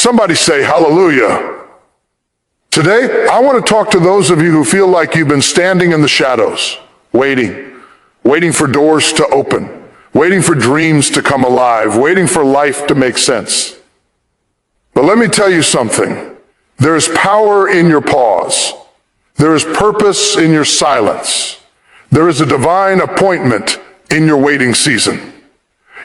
Somebody say hallelujah. Today, I want to talk to those of you who feel like you've been standing in the shadows, waiting for doors to open, waiting for dreams to come alive, waiting for life to make sense. But let me tell you something. There is power in your pause. There is purpose in your silence. There is a divine appointment in your waiting season.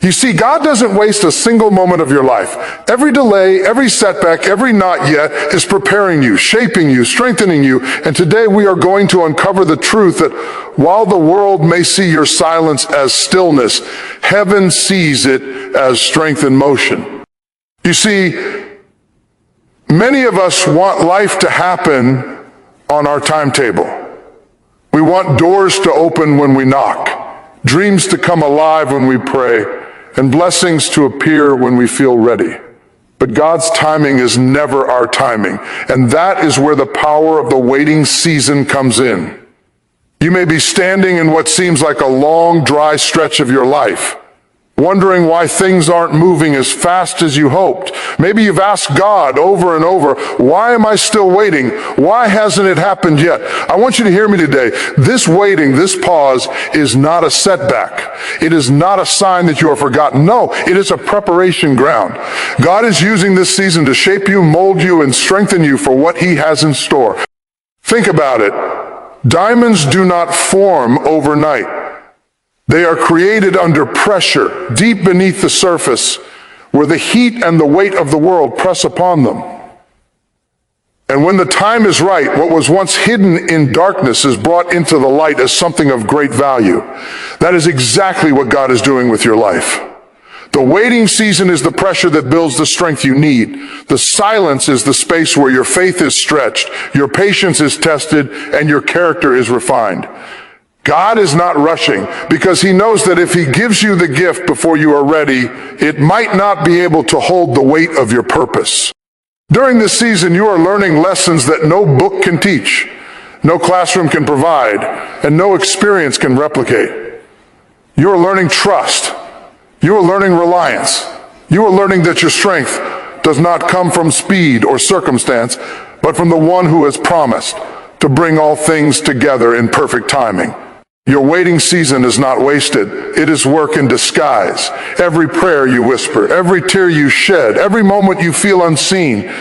You see, God doesn't waste a single moment of your life. Every delay, every setback, every not yet is preparing you, shaping you, strengthening you. And today we are going to uncover the truth that while the world may see your silence as stillness, heaven sees it as strength in motion. You see, many of us want life to happen on our timetable. We want doors to open when we knock, dreams to come alive when we pray, and blessings to appear when we feel ready. But God's timing is never our timing, and that is where the power of the waiting season comes in. You may be standing in what seems like a long, dry stretch of your life, wondering why things aren't moving as fast as you hoped. Maybe you've asked God over and over, why am I still waiting? Why hasn't it happened yet? I want you to hear me today. This waiting, this pause is not a setback. It is not a sign that you are forgotten. No, it is a preparation ground. God is using this season to shape you, mold you, and strengthen you for what He has in store. Think about it. Diamonds do not form overnight. They are created under pressure, deep beneath the surface, where the heat and the weight of the world press upon them. And when the time is right, what was once hidden in darkness is brought into the light as something of great value. That is exactly what God is doing with your life. The waiting season is the pressure that builds the strength you need. The silence is the space where your faith is stretched, your patience is tested, and your character is refined. God is not rushing because He knows that if He gives you the gift before you are ready, it might not be able to hold the weight of your purpose. During this season, you are learning lessons that no book can teach, no classroom can provide, and no experience can replicate. You are learning trust. You are learning reliance. You are learning that your strength does not come from speed or circumstance, but from the one who has promised to bring all things together in perfect timing. Your waiting season is not wasted. It is work in disguise. Every prayer you whisper, every tear you shed, every moment you feel unseen,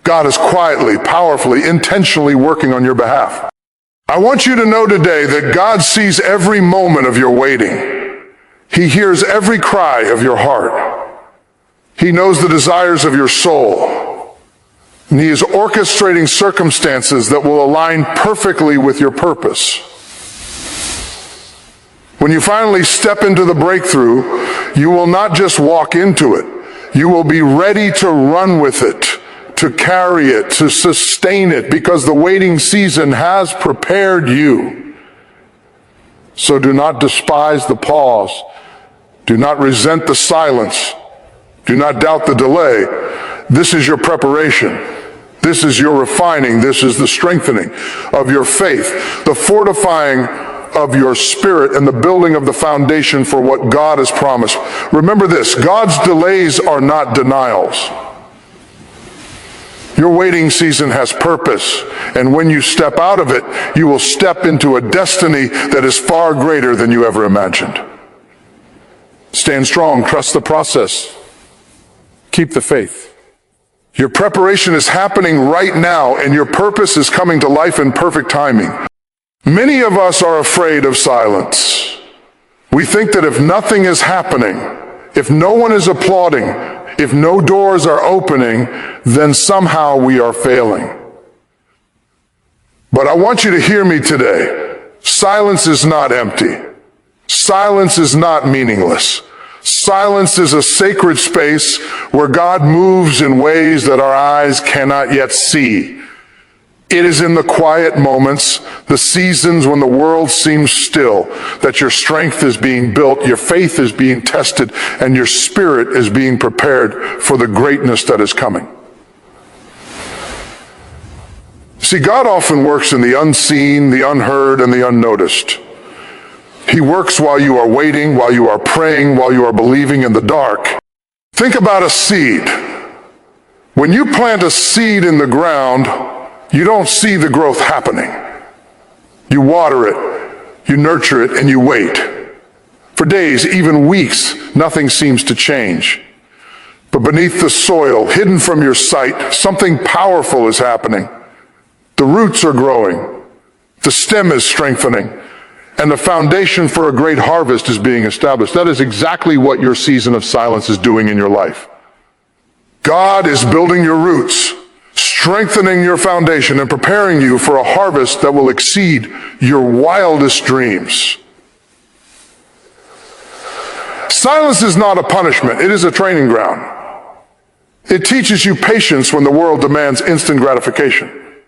God is quietly, powerfully, intentionally working on your behalf. I want you to know today that God sees every moment of your waiting. He hears every cry of your heart. He knows the desires of your soul. And He is orchestrating circumstances that will align perfectly with your purpose. When you finally step into the breakthrough, you will not just walk into it. You will be ready to run with it, to carry it, to sustain it, because the waiting season has prepared you. So do not despise the pause. Do not resent the silence. Do not doubt the delay. This is your preparation. This is your refining. This is the strengthening of your faith, the fortifying of your spirit, and the building of the foundation for what God has promised. Remember this, God's delays are not denials. Your waiting season has purpose, and when you step out of it, you will step into a destiny that is far greater than you ever imagined. Stand strong, trust the process, keep the faith. Your preparation is happening right now, and your purpose is coming to life in perfect timing. Many of us are afraid of silence. We think that if nothing is happening, if no one is applauding, if no doors are opening, then somehow we are failing. But I want you to hear me today. Silence is not empty. Silence is not meaningless. Silence is a sacred space where God moves in ways that our eyes cannot yet see. It is in the quiet moments, the seasons when the world seems still, that your strength is being built, your faith is being tested, and your spirit is being prepared for the greatness that is coming. See, God often works in the unseen, the unheard, and the unnoticed. He works while you are waiting, while you are praying, while you are believing in the dark. Think about a seed. When you plant a seed in the ground, you don't see the growth happening. You water it, you nurture it, and you wait. For days, even weeks, nothing seems to change. But beneath the soil, hidden from your sight, something powerful is happening. The roots are growing, the stem is strengthening, and the foundation for a great harvest is being established. That is exactly what your season of silence is doing in your life. God is building your roots, strengthening your foundation, and preparing you for a harvest that will exceed your wildest dreams. Silence is not a punishment, it is a training ground. It teaches you patience when the world demands instant gratification.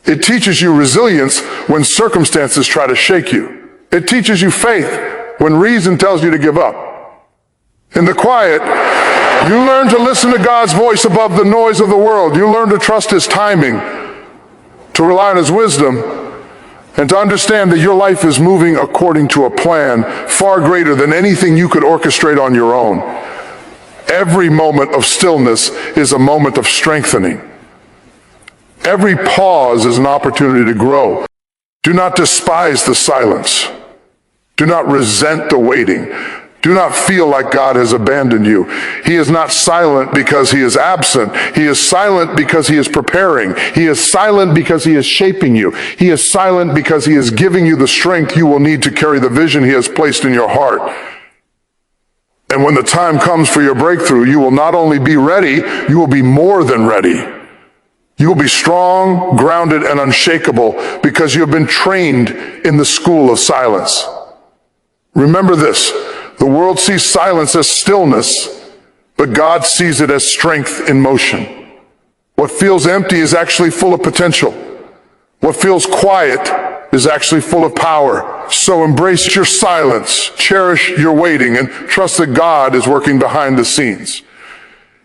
It teaches you resilience when circumstances try to shake you. It teaches you faith when reason tells you to give up. In the quiet, you learn to listen to God's voice above the noise of the world. You learn to trust His timing, to rely on His wisdom, and to understand that your life is moving according to a plan far greater than anything you could orchestrate on your own. Every moment of stillness is a moment of strengthening. Every pause is an opportunity to grow. Do not despise the silence. Do not resent the waiting. Do not feel like God has abandoned you. He is not silent because He is absent. He is silent because He is preparing. He is silent because He is shaping you. He is silent because He is giving you the strength you will need to carry the vision He has placed in your heart. And when the time comes for your breakthrough, you will not only be ready, you will be more than ready. You will be strong, grounded, and unshakable because you have been trained in the school of silence. Remember this, the world sees silence as stillness, but God sees it as strength in motion. What feels empty is actually full of potential. What feels quiet is actually full of power. So embrace your silence, cherish your waiting, and trust that God is working behind the scenes.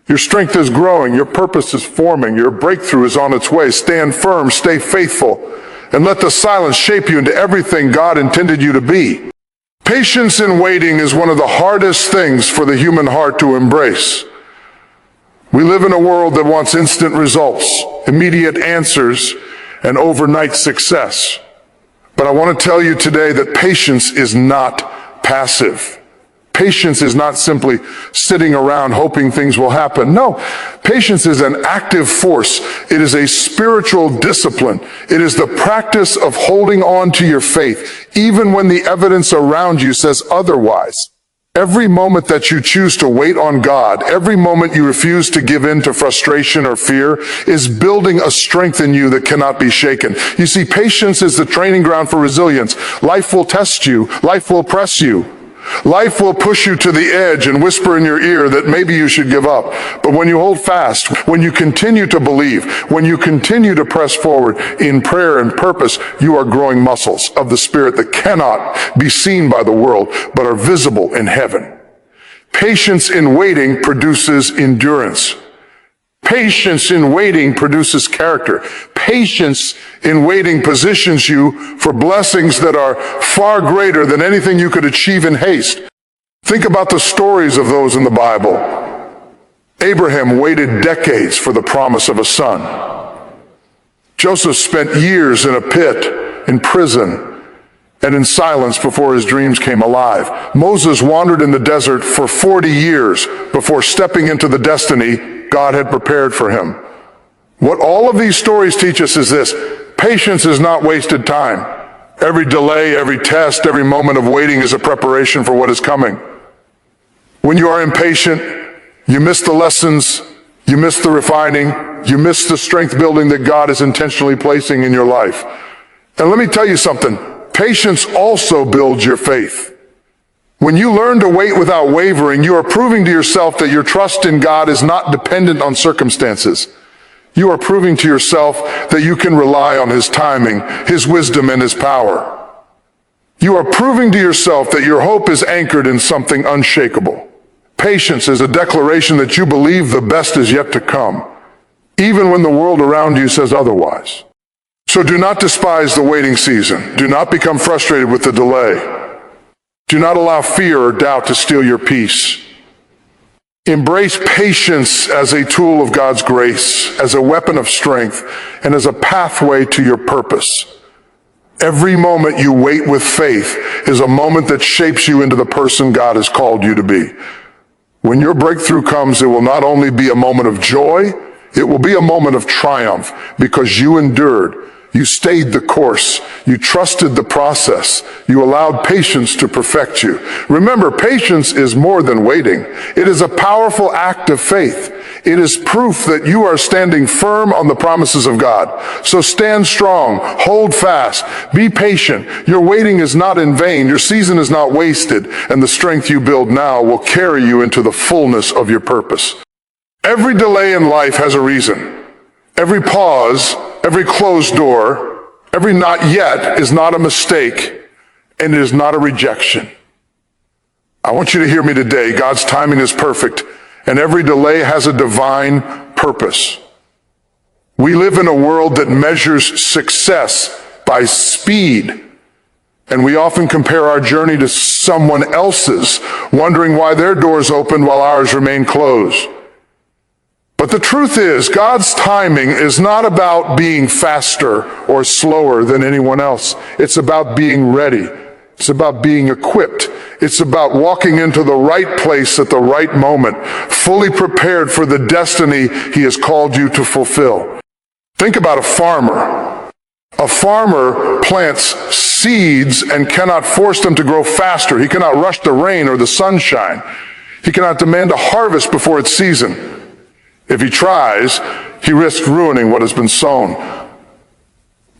Your strength is growing, your purpose is forming, your breakthrough is on its way. Stand firm, stay faithful, and let the silence shape you into everything God intended you to be. Patience in waiting is one of the hardest things for the human heart to embrace. We live in a world that wants instant results, immediate answers, and overnight success. But I want to tell you today that patience is not passive. Patience is not simply sitting around hoping things will happen. No, patience is an active force. It is a spiritual discipline. It is the practice of holding on to your faith, even when the evidence around you says otherwise. Every moment that you choose to wait on God, every moment you refuse to give in to frustration or fear, is building a strength in you that cannot be shaken. You see, patience is the training ground for resilience. Life will test you. Life will press you. Life will push you to the edge and whisper in your ear that maybe you should give up. But when you hold fast, when you continue to believe, when you continue to press forward in prayer and purpose, you are growing muscles of the Spirit that cannot be seen by the world, but are visible in heaven. Patience in waiting produces endurance. Patience in waiting produces character. Patience in waiting positions you for blessings that are far greater than anything you could achieve in haste. Think about the stories of those in the Bible. Abraham waited decades for the promise of a son. Joseph spent years in a pit, in prison, and in silence before his dreams came alive. Moses wandered in the desert for 40 years before stepping into the destiny God had prepared for him. What all of these stories teach us is this: patience is not wasted time. Every delay, every test, every moment of waiting is a preparation for what is coming. When you are impatient, you miss the lessons, you miss the refining, you miss the strength building that God is intentionally placing in your life. And let me tell you something, patience also builds your faith. When you learn to wait without wavering, you are proving to yourself that your trust in God is not dependent on circumstances. You are proving to yourself that you can rely on His timing, His wisdom, and His power. You are proving to yourself that your hope is anchored in something unshakable. Patience is a declaration that you believe the best is yet to come, even when the world around you says otherwise. So do not despise the waiting season. Do not become frustrated with the delay. Do not allow fear or doubt to steal your peace. Embrace patience as a tool of God's grace, as a weapon of strength, and as a pathway to your purpose. Every moment you wait with faith is a moment that shapes you into the person God has called you to be. When your breakthrough comes, it will not only be a moment of joy, it will be a moment of triumph because you endured. You stayed the course. You trusted the process. You allowed patience to perfect you. Remember, patience is more than waiting. It is a powerful act of faith. It is proof that you are standing firm on the promises of God. So stand strong, hold fast, be patient. Your waiting is not in vain. Your season is not wasted, and the strength you build now will carry you into the fullness of your purpose. Every delay in life has a reason. Every pause, every closed door, every not yet is not a mistake, and it is not a rejection. I want you to hear me today. God's timing is perfect, and every delay has a divine purpose. We live in a world that measures success by speed, and we often compare our journey to someone else's, wondering why their doors open while ours remain closed. But the truth is, God's timing is not about being faster or slower than anyone else. It's about being ready. It's about being equipped. It's about walking into the right place at the right moment, fully prepared for the destiny He has called you to fulfill. Think about a farmer. A farmer plants seeds and cannot force them to grow faster. He cannot rush the rain or the sunshine. He cannot demand a harvest before its season. If he tries, he risks ruining what has been sown.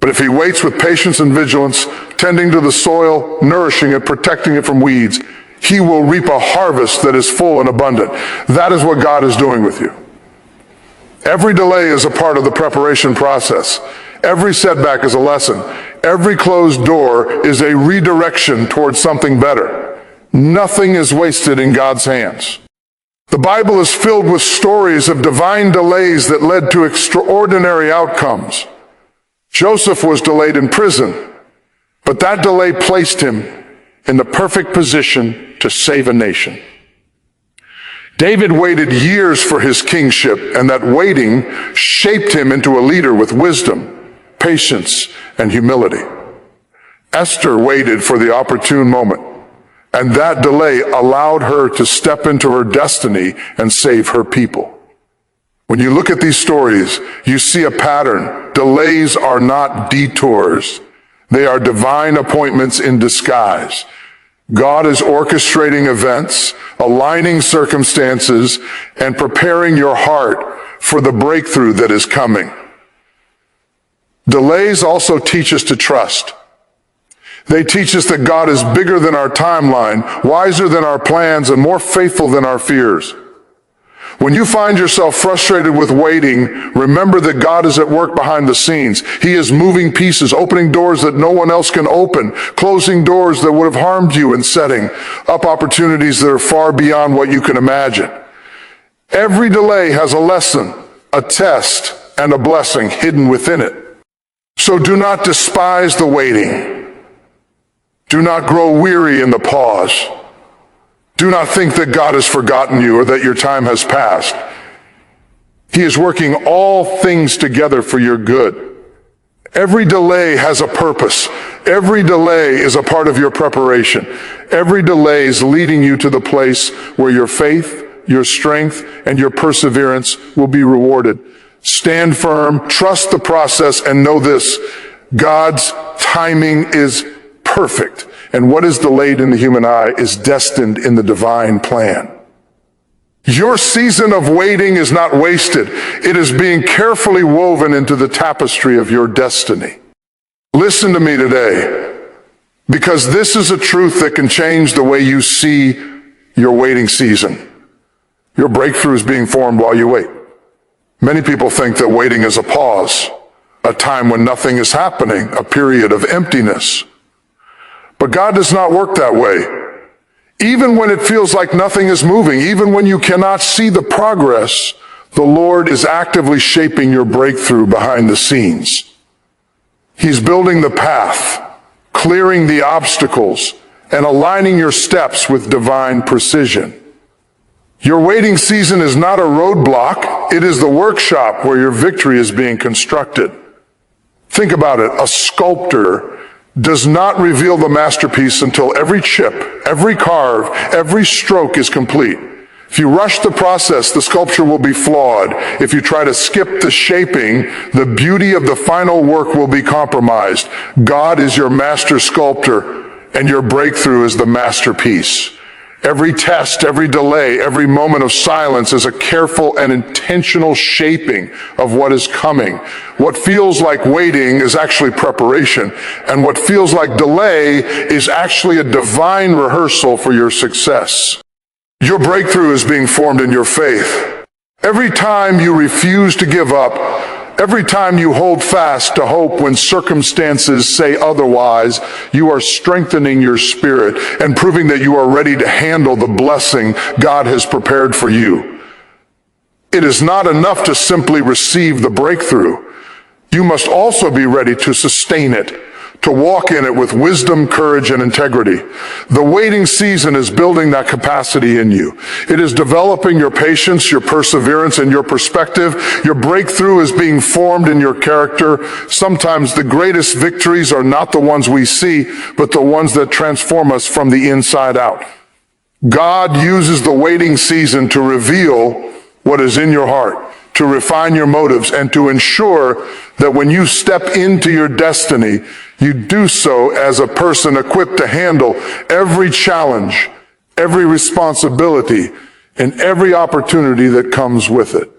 But if he waits with patience and vigilance, tending to the soil, nourishing it, protecting it from weeds, he will reap a harvest that is full and abundant. That is what God is doing with you. Every delay is a part of the preparation process. Every setback is a lesson. Every closed door is a redirection towards something better. Nothing is wasted in God's hands. The Bible is filled with stories of divine delays that led to extraordinary outcomes. Joseph was delayed in prison, but that delay placed him in the perfect position to save a nation. David waited years for his kingship, and that waiting shaped him into a leader with wisdom, patience, and humility. Esther waited for the opportune moment, and that delay allowed her to step into her destiny and save her people. When you look at these stories, you see a pattern. Delays are not detours. They are divine appointments in disguise. God is orchestrating events, aligning circumstances, and preparing your heart for the breakthrough that is coming. Delays also teach us to trust. They teach us that God is bigger than our timeline, wiser than our plans, and more faithful than our fears. When you find yourself frustrated with waiting, remember that God is at work behind the scenes. He is moving pieces, opening doors that no one else can open, closing doors that would have harmed you, and setting up opportunities that are far beyond what you can imagine. Every delay has a lesson, a test, and a blessing hidden within it. So do not despise the waiting. Do not grow weary in the pause. Do not think that God has forgotten you or that your time has passed. He is working all things together for your good. Every delay has a purpose. Every delay is a part of your preparation. Every delay is leading you to the place where your faith, your strength, and your perseverance will be rewarded. Stand firm, trust the process, and know this: God's timing is perfect, and what is delayed in the human eye is destined in the divine plan. Your season of waiting is not wasted. It is being carefully woven into the tapestry of your destiny. Listen to me today, because this is a truth that can change the way you see your waiting season. Your breakthrough is being formed while you wait. Many people think that waiting is a pause, a time when nothing is happening, a period of emptiness. But God does not work that way. Even when it feels like nothing is moving, even when you cannot see the progress, the Lord is actively shaping your breakthrough behind the scenes. He's building the path, clearing the obstacles, and aligning your steps with divine precision. Your waiting season is not a roadblock. It is the workshop where your victory is being constructed. Think about it. A sculptor does not reveal the masterpiece until every chip, every carve, every stroke is complete. If you rush the process, the sculpture will be flawed. If you try to skip the shaping, the beauty of the final work will be compromised. God is your master sculptor, and your breakthrough is the masterpiece. Every test, every delay, every moment of silence is a careful and intentional shaping of what is coming. What feels like waiting is actually preparation, and what feels like delay is actually a divine rehearsal for your success. Your breakthrough is being formed in your faith. Every time you refuse to give up, every time you hold fast to hope when circumstances say otherwise, you are strengthening your spirit and proving that you are ready to handle the blessing God has prepared for you. It is not enough to simply receive the breakthrough. You must also be ready to sustain it, to walk in it with wisdom, courage, and integrity. The waiting season is building that capacity in you. It is developing your patience, your perseverance, and your perspective. Your breakthrough is being formed in your character. Sometimes the greatest victories are not the ones we see, but the ones that transform us from the inside out. God uses the waiting season to reveal what is in your heart, to refine your motives, and to ensure that when you step into your destiny, you do so as a person equipped to handle every challenge, every responsibility, and every opportunity that comes with it.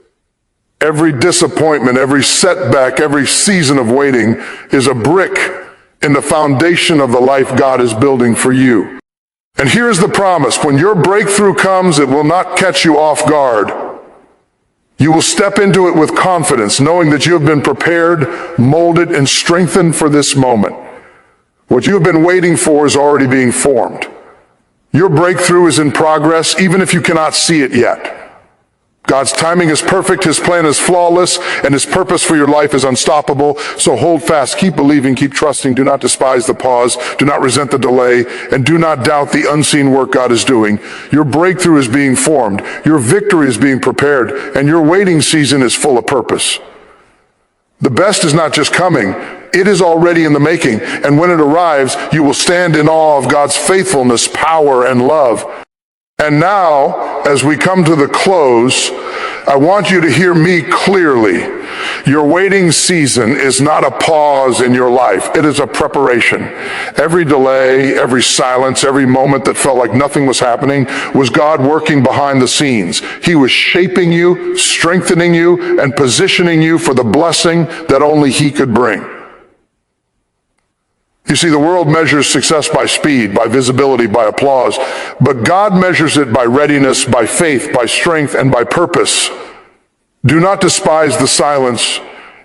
Every disappointment, every setback, every season of waiting is a brick in the foundation of the life God is building for you. And here's the promise: when your breakthrough comes, it will not catch you off guard. You will step into it with confidence, knowing that you have been prepared, molded, and strengthened for this moment. What you have been waiting for is already being formed. Your breakthrough is in progress, even if you cannot see it yet. God's timing is perfect, His plan is flawless, and His purpose for your life is unstoppable. So hold fast, keep believing, keep trusting. Do not despise the pause, do not resent the delay, and do not doubt the unseen work God is doing. Your breakthrough is being formed, your victory is being prepared, and your waiting season is full of purpose. The best is not just coming, it is already in the making, and when it arrives, you will stand in awe of God's faithfulness, power, and love. And now, as we come to the close, I want you to hear me clearly. Your waiting season is not a pause in your life. It is a preparation. Every delay, every silence, every moment that felt like nothing was happening was God working behind the scenes. He was shaping you, strengthening you, and positioning you for the blessing that only He could bring. You see, the world measures success by speed, by visibility, by applause, but God measures it by readiness, by faith, by strength, and by purpose. Do not despise the silence,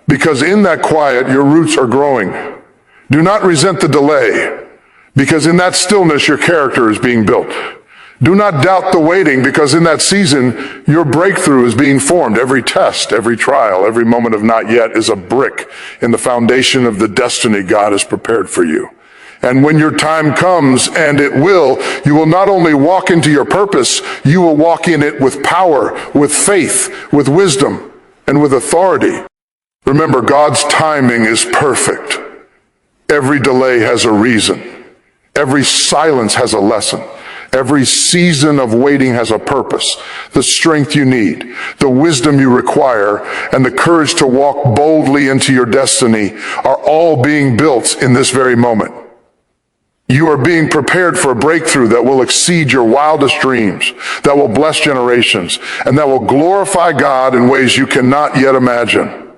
because in that quiet your roots are growing. Do not resent the delay, because in that stillness your character is being built. Do not doubt the waiting, because in that season your breakthrough is being formed. Every test, every trial, every moment of not yet is a brick in the foundation of the destiny God has prepared for you. And when your time comes, and it will, you will not only walk into your purpose, you will walk in it with power, with faith, with wisdom, and with authority. Remember, God's timing is perfect. Every delay has a reason. Every silence has a lesson. Every season of waiting has a purpose. The strength you need, the wisdom you require, and the courage to walk boldly into your destiny are all being built in this very moment. You are being prepared for a breakthrough that will exceed your wildest dreams, that will bless generations, and that will glorify God in ways you cannot yet imagine.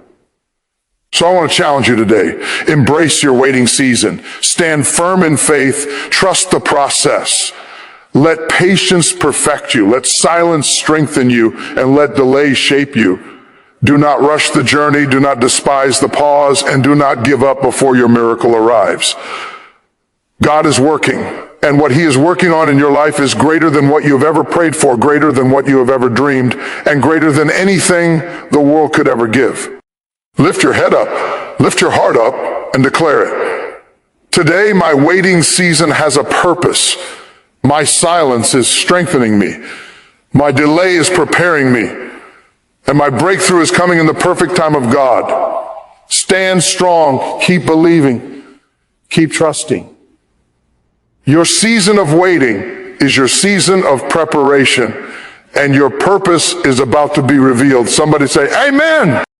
So I want to challenge you today. Embrace your waiting season. Stand firm in faith. Trust the process. Let patience perfect you. Let silence strengthen you, and let delay shape you. Do not rush the journey. Do not despise the pause, and do not give up before your miracle arrives. God is working, and what He is working on in your life is greater than what you have ever prayed for, greater than what you have ever dreamed, and greater than anything the world could ever give. Lift your head up, lift your heart up, and declare it. Today, my waiting season has a purpose. My silence is strengthening me. My delay is preparing me, and my breakthrough is coming in the perfect time of God. Stand strong, keep believing, keep trusting. Your season of waiting is your season of preparation, and your purpose is about to be revealed. Somebody say, Amen.